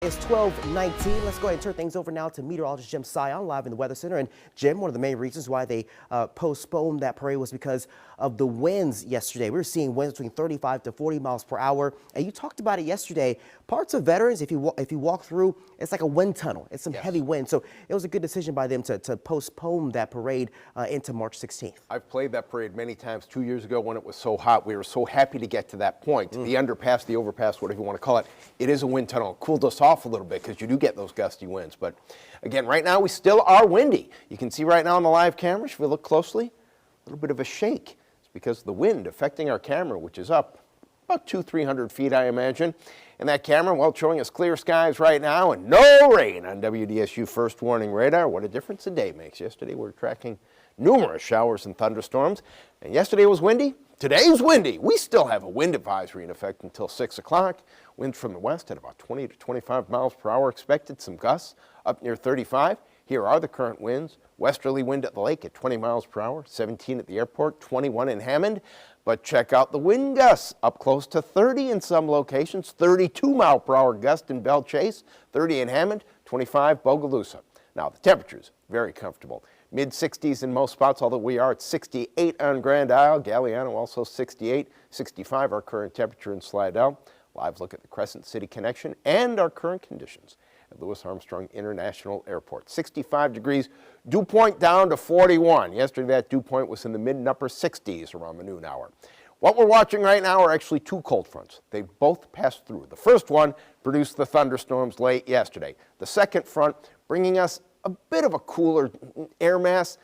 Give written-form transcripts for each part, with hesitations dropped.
It's 12:19. Let's go ahead and turn things over now to meteorologist Jim Sion live in the Weather Center. And Jim, one of the main reasons why they postponed that parade was because of the winds yesterday. We were seeing winds between 35 to 40 miles per hour. And you talked about it yesterday. Parts of Veterans, if you walk through, it's like a wind tunnel. It's some heavy wind. So it was a good decision by them to postpone that parade into March 16th. I've played that parade many times. 2 years ago when it was so hot, we were so happy to get to that point. The underpass, the overpass, whatever you want to call it, it is a wind tunnel. It cooled us off a little bit because you do get those gusty winds. But again, right now we still are windy. You can see right now on the live cameras, if we look closely, a little bit of a shake. It's because of the wind affecting our camera, which is up about 200-300 feet, I imagine. And that camera, well, showing us clear skies right now and no rain on WDSU first warning radar. What a difference a day makes. Yesterday we were tracking numerous showers and thunderstorms. And yesterday was windy. Today's windy. We still have a wind advisory in effect until 6 o'clock. Winds from the west at about 20 to 25 miles per hour expected. Some gusts up near 35. Here are the current winds. Westerly wind at the lake at 20 miles per hour, 17 at the airport, 21 in Hammond. But check out the wind gusts up close to 30 in some locations, 32 mile per hour gust in Belle Chase, 30 in Hammond, 25 Bogalusa. Now the temperatures, very comfortable. Mid-60s in most spots, although we are at 68 on Grand Isle. Galliano also 68, 65 our current temperature in Slidell. Live look at the Crescent City connection and our current conditions at Louis Armstrong International Airport. 65 degrees, dew point down to 41. Yesterday that dew point was in the mid and upper 60s around the noon hour. What we're watching right now are actually two cold fronts. They both passed through. The first one produced the thunderstorms late yesterday. The second front bringing us a bit of a cooler air mass.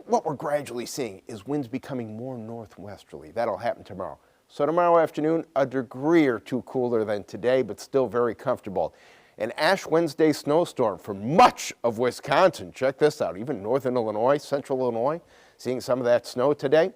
What we're gradually seeing is winds becoming more northwesterly. That'll happen tomorrow. So tomorrow afternoon, a degree or two cooler than today, but still very comfortable. An Ash Wednesday snowstorm for much of Wisconsin. Check this out, even northern Illinois, central Illinois, seeing some of that snow today.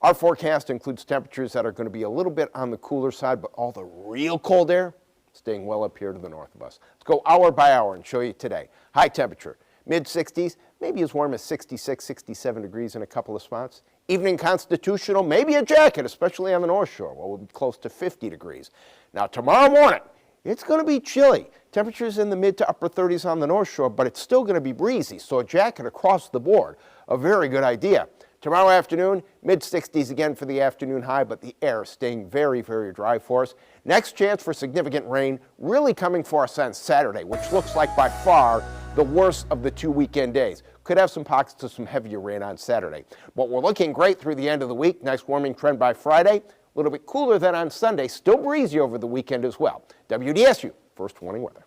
Our forecast includes temperatures that are going to be a little bit on the cooler side, but all the real cold air staying well up here to the north of us. Let's go hour by hour and show you today. High temperature, mid-60s, maybe as warm as 66, 67 degrees in a couple of spots. Evening constitutional, maybe a jacket, especially on the North Shore. Well, we'll be close to 50 degrees. Now, tomorrow morning, it's going to be chilly. Temperatures in the mid to upper 30s on the North Shore, but it's still going to be breezy, so a jacket across the board, a very good idea. Tomorrow afternoon, mid-60s again for the afternoon high, but the air staying very, very dry for us. Next chance for significant rain really coming for us on Saturday, which looks like by far the worst of the 2 weekend days. Could have some pockets of some heavier rain on Saturday. But we're looking great through the end of the week. Nice warming trend by Friday. A little bit cooler than on Sunday. Still breezy over the weekend as well. WDSU First Warning Weather.